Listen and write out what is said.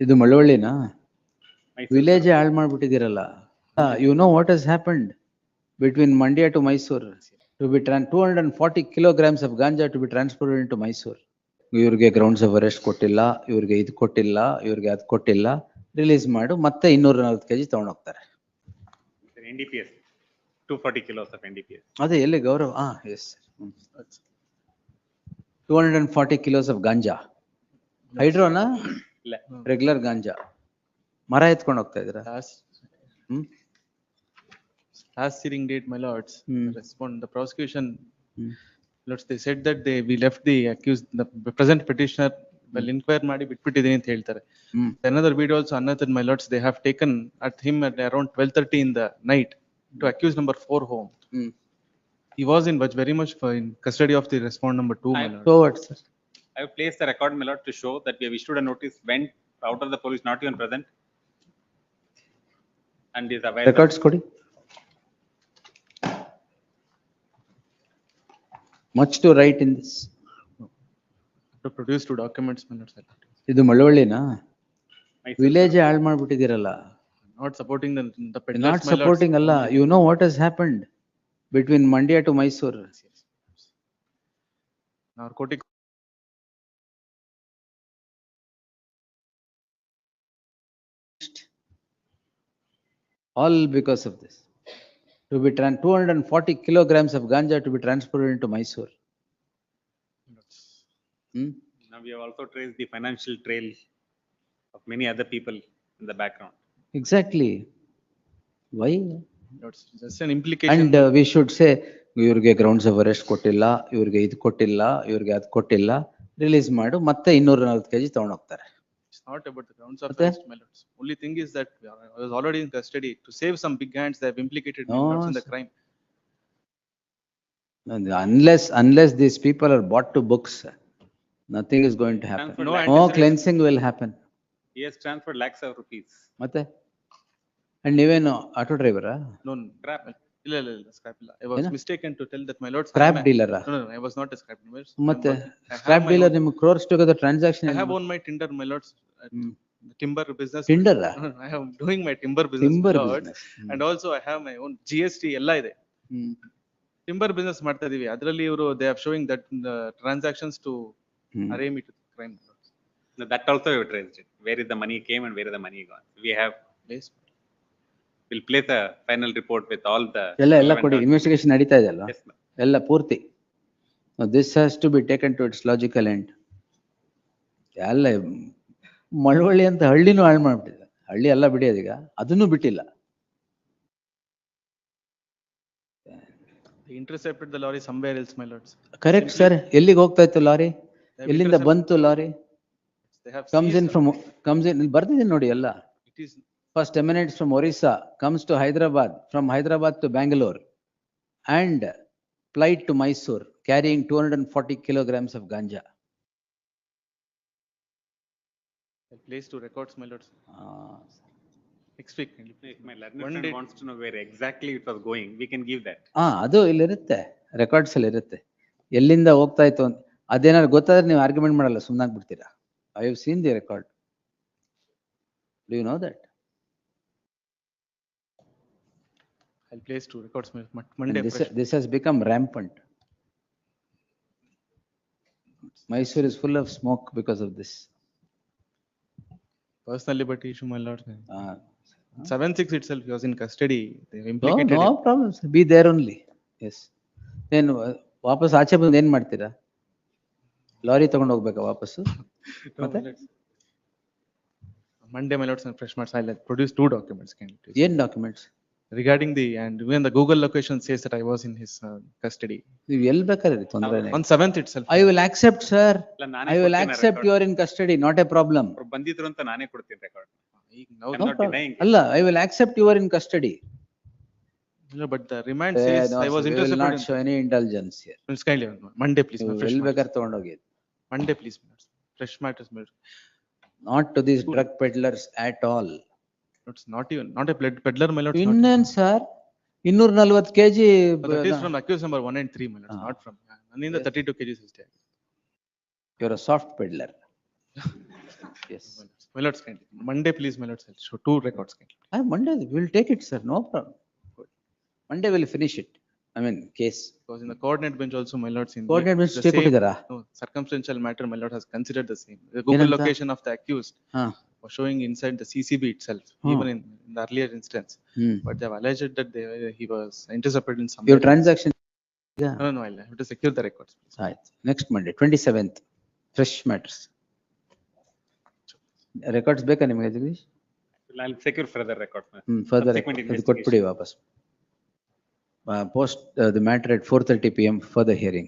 ಇದು ಮಳವಳ್ಳಿನಾ? Mysore, village ಹಾಳು ಮಾಡ್ಬಿಟ್ಟಿದ್ದೀರಲ್ಲ. You know what has happened between Mandya to Mysore? To be 240 kilograms of ganja to be transported into Mysore. ಇವ್ರಿಗೆ grounds of arrest ಕೊಟ್ಟಿಲ್ಲ, ಇವ್ರಿಗೆ ಇದು ಕೊಟ್ಟಿಲ್ಲ, ಇವ್ರಿಗೆ ಅದು ಕೊಟ್ಟಿಲ್ಲ, ರಿಲೀಸ್ ಮಾಡು ಮತ್ತೆ 240 kg ತಗೊಂಡೋಗ್ತಾರೆ. NDPS, 240 kilos of NDPS. ಅದೇ ಎಲ್ಲಿ Gaurav? Yes, 240 kilos of ganja. ಹೈಡ್ರೋನಾ? ಇಲ್ಲ. ರೆಗ್ಯುಲರ್ ಗಾಂಜಾ. ಮರ ಎತ್ಕೊಂಡು ಹೋಗ್ತಾ ಇದ್ರ? Last hearing date, my lords, the prosecution, lords, they said that we left the accused, the present petitioner, well, inquire ಮಾಡಿ ಬಿಟ್ಬಿಟ್ಟಿದೀನಿ ಅಂತ ಹೇಳ್ತಾರೆ. Another video also, another, my lords, they have taken at him at around 12:30 in the night to accused number 4 home. He was in very much in custody of the respondent number 2, my lord. So what, sir? I have placed the record, my lord, to show that we have issued a notice, went out of the police, not even present, and is aware. Records ಕೊಡಿ. Much to write in this. To produce 2 documents, my lords. ಇದು ಮಳವಳ್ಳಿನಾ? Mysore. Village ಹಾಳು ಮಾಡ್ಬಿಟ್ಟಿದ್ದೀರಲ್ಲ. Not supporting the peddlers, Not supporting ಅಲ್ಲ. You know what has happened between Mandya to Mysore? Narcotic. All because of this. To be 240 kilograms of ganja to be transported into Mysore. Now we have also traced the financial trail of many other people in the background. Exactly. Why? Lords, just an implication. And we should say, ಇವ್ರಿಗೆ grounds of arrest ಕೊಟ್ಟಿಲ್ಲ, ಇವ್ರಿಗೆ ಇದು ಕೊಟ್ಟಿಲ್ಲ, ಇವ್ರಿಗೆ ಅದು ಕೊಟ್ಟಿಲ್ಲ, release ಮಾಡು ಮತ್ತೆ 240 kg ತಗೊಂಡೋಗ್ತಾರೆ. It's not about the grounds of arrest, my lords. Only thing is that I was already in custody. To save some big hands, they have implicated me, No, lords, in the sir. crime. Unless these people are brought to books, nothing is going to happen. Transfer No lakhs. No antecedents. cleansing will happen. He has transferred lakhs of rupees. ಮತ್ತೆ? And ನೀವೇನು auto ಡ್ರೈವರಾ? No, Crap. ಇಲ್ಲ, scrap ಇಲ್ಲ. I was ಏನ? mistaken to tell that my lords. Scrap ಡೀಲರಾ? No, I was not a scrap dealer. ಮತ್ತೆ I have scrap my dealer own- ನಿಮ್ಗೆ crores together transaction I have owned my Tinder, my lords. Timber business. Tinder? I am doing my timber business, timber my lords. Business. And also I have my own GST ಎಲ್ಲ ಇದೆ. Timber business ಮಾಡ್ತಾ ಇದೀವಿ. ಅದರಲ್ಲಿ ಇವರು they are showing that the transactions to array me to crime. Now that also we have traced it. Where is the money came and where is the money gone? We have, Place. we'll place a final report with all the. ಎಲ್ಲ relevant ಕೊಡಿ, documents. Investigation ನಡೀತಾ ಇದೆ ಅಲ್ವಾ? Yes, ma'am. ಎಲ್ಲ ಪೂರ್ತಿ. This has to be taken to its logical end. ಎಲ್ಲ ಮಳವಳ್ಳಿ ಅಂತ ಹಳ್ಳಿನೂ ಹಾಳು ಮಾಡ್ಬಿಟ್ಟಿದೆ. ಹಳ್ಳಿ ಎಲ್ಲ ಬಿಡಿ ಅದೀಗ, ಅದನ್ನು ಬಿಟ್ಟಿಲ್ಲ. They intercepted the lorry somewhere else, my lords. Correct sir. ಎಲ್ಲಿಗೆ ಹೋಗ್ತಾ ಇತ್ತು ಲಾರಿ? They have ಎಲ್ಲಿಂದ ಬಂತು lorry? They have comes in seized- comes in, ಇಲ್ಲಿ ಬರ್ತಿದ್ದೀನಿ ನೋಡಿ ಎಲ್ಲ. It is First emanates from Orissa, comes to Hyderabad, from Hyderabad to Bangalore, and flight to Mysore, carrying 240 kilograms of ganja. place to records, my lords. Next week. If my learned One friend day- wants to know where exactly it was going, we can give that. ಅದು ಇಲ್ಲಿರುತ್ತೆ, records ಅಲ್ಲಿ ಇರುತ್ತೆ. ಎಲ್ಲಿಂದ ಹೋಗ್ತಾ ಇತ್ತು ಅಂತ ಅದೇನಾದ್ರು ಗೊತ್ತಾದ್ರೆ ನೀವು argument ಮಾಡಲ್ಲ, ಸುಮ್ಮನಾಗ್ಬಿಡ್ತೀರಾ. I have seen the record. Do you know that? I'll place to records, my Monday. This has become rampant. Mysore is full of smoke because of this. Personally, but issue, my lord. 7/6 itself, he was in custody. They No, implicated no him. problems. Be there only. Yes. ಏನು ವಾಪಸ್ ಆಚೆ ಬಂದು ಏನ್ ಮಾಡ್ತೀರಾ? Lorry ತಗೊಂಡು ಹೋಗ್ಬೇಕಾ ವಾಪಸ್ಸು? No, ಮತ್ತೆ? my lords. Monday, my lords, and fresh marks, I'll produce 2 documents. Can you please? ಏನ್ documents? Regarding the, and even the Google location says that I was in his custody. ನೀವು ಎಲ್ಲಿ ಬೇಕಾದ್ರೆ ತೊಂದರೆ. On 7th itself. I will accept sir. ಇಲ್ಲ, ನಾನೇ I will ಕೊಡ್ತೀನಿ accept you are in custody, not a problem. ಅವ್ರು ಬಂದಿದ್ರು ಅಂತ ನಾನೇ ಕೊಡ್ತೀನಿ ರೆಕಾರ್ಡ್. ಈಗ now- I'm not denying it. ಅಲ್ಲ, I will accept you are in custody. No, but the remand says I was intercepted. Not intercepted. Show any intelligence here. Please kindly, Monday, please. my fresh ಎಲ್ಲಿ marks. ಬೇಕಾದ್ರೆ ತಗೊಂಡೋಗಿ. Monday, please. my lords. Fresh matters, my lords. Not to these drug peddlers at all. It's not even, not a peddler, my lords. not- ಇನ್ನೇನ್ sir, 240 kg. But that is from accused number 1 and 3, my lords, Ah. not from, nanind the 32 kgs is there. You are a soft peddler. Yes. My lords. My lords, kindly. Monday, please, my lords, I'll show 2 records. Kindly. Monday, we'll take it, sir, no problem. Monday we'll finish it. I mean, case. Because in the coordinate bench also, my lords, in Coordinate bench the stay same- ಕೊಟ್ಟಿದ್ದಾರಾ? no, circumstantial matter, my lord has considered the same. The Google ಏನಂತ? location of the accused ಹಾ. was showing inside the CCB itself, even in the earlier instance. But they have alleged that he was intercepted in some. Your transaction. Yeah. No, I'll have to secure the records. ಆಯ್ತು. Next Monday, 27th, fresh matters. Records ಬೇಕಾ ನಿಮಗೆ Jagadish? I'll secure further record. Further Subsequent ಇದು investigation. ಕೊಟ್ಬಿಡಿ ವಾಪಸ್. Post the matter at 4:30 PM for the hearing.